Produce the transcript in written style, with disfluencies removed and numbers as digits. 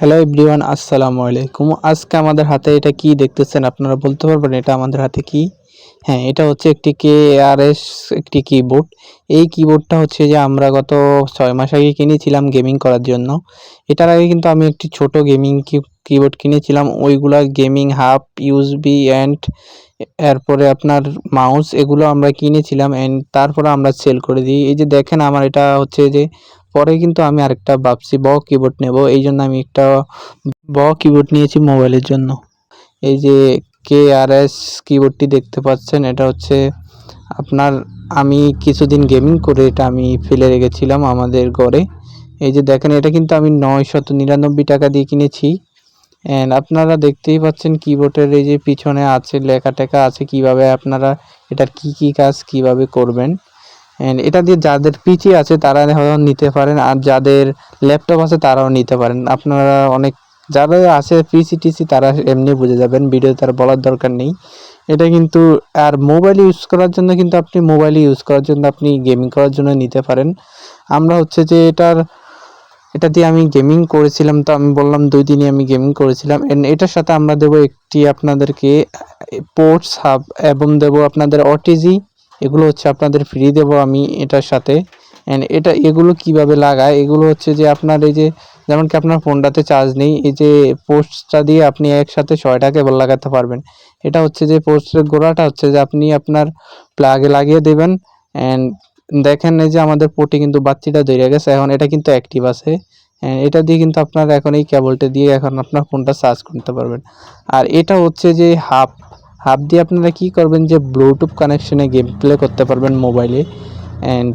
Hello everyone, আসসালামু আলাইকুম। আজকে আমাদের হাতে এটা কি দেখতেছেন, আপনারা বলতে পারবেন এটা আমাদের হাতে কি? হ্যাঁ, এটা হচ্ছে একটি KRS একটি কিবোর্ড। এই কিবোর্ডটা হচ্ছে যে আমরা গত 6 মাস আগে কিনেছিলাম গেমিং করার জন্য। এটার আগে কিন্তু আমি একটি ছোট গেমিং কিবোর্ড কিনেছিলাম। ওইগুলা গেমিং হাব, ইউএসবি অ্যান্ড এরপরে আপনার মাউস এগুলো আমরা কিনেছিলাম অ্যান্ড তারপরে আমরা সেল করে দিই। এই যে দেখেন আমার এটা হচ্ছে যে পরে কিন্তু আমি আরেকটা ভাবছি কিবোর্ড নেব। এইজন্য আমি একটা কিবোর্ড নিয়েছি মোবাইলের জন্য। এই যে KRS কিবোর্ডটি দেখতে পাচ্ছেন, এটা হচ্ছে আপনার আমি কিছুদিন গেমিং করে এটা আমি ফেলে রেখেছিলাম আমাদের ঘরে। এই যে দেখেন এটা কিন্তু আমি ৳999 দিয়ে কিনেছি। অ্যান্ড আপনারা দেখতেই পাচ্ছেন কিবোর্ডের এই যে পিছনে আছে লেখা-টেখা আছে কিভাবে আপনারা এটার কি কাজ কিভাবে করবেন। অ্যান্ড এটা দিয়ে যাদের পিসি আছে তারা নিতে পারেন, আর যাদের ল্যাপটপ আছে তারাও নিতে পারেন। আপনারা যাদের আছে পিসি-টিসি তারা এমনি বুঝে যাবেন, ভিডিওতে আর বলার দরকার নেই। এটা কিন্তু আর মোবাইল ইউজ করার জন্য কিন্তু আপনি গেমিং করার জন্য নিতে পারেন। আমরা হচ্ছে যে এটা দিয়ে আমি গেমিং করেছিলাম, তো আমি বললাম 2 দিনই আমি গেমিং করেছিলাম। এন্ড এটার সাথে আমরা দেবো একটি আপনাদেরকে পোর্টস হাব এবং দেবো আপনাদের ওটিজি। এগুলো হচ্ছে আপনাদের ফ্রি দেবো আমি এটার সাথে। অ্যান্ড এগুলো কিভাবে লাগায়, এগুলো হচ্ছে যে আপনার এই যে যেমন কি আপনার ফোনটাতে চার্জ নেই, এই যে পোর্টসটা দিয়ে আপনি একসাথে 6টা কেবল লাগাতে পারবেন। এটা হচ্ছে যে পোর্টসের গোড়াটা হচ্ছে যে আপনি আপনার প্লাগে লাগিয়ে দেবেন। অ্যান্ড দেখেন এই যে আমাদের পোর্টে কিন্তু বাতিটা ধরে গেছে, এখন এটা কিন্তু অ্যাক্টিভ আছে। এটা দিয়ে কিন্তু আপনারা এখন এই কেবলটা দিয়ে এখন আপনার ফোনটা চার্জ করতে পারবেন। আর এটা হচ্ছে যে হাব দিয়ে আপনারা কি করবেন যে ব্লুটুথ কানেকশনে গেম প্লে করতে পারবেন মোবাইলে। অ্যান্ড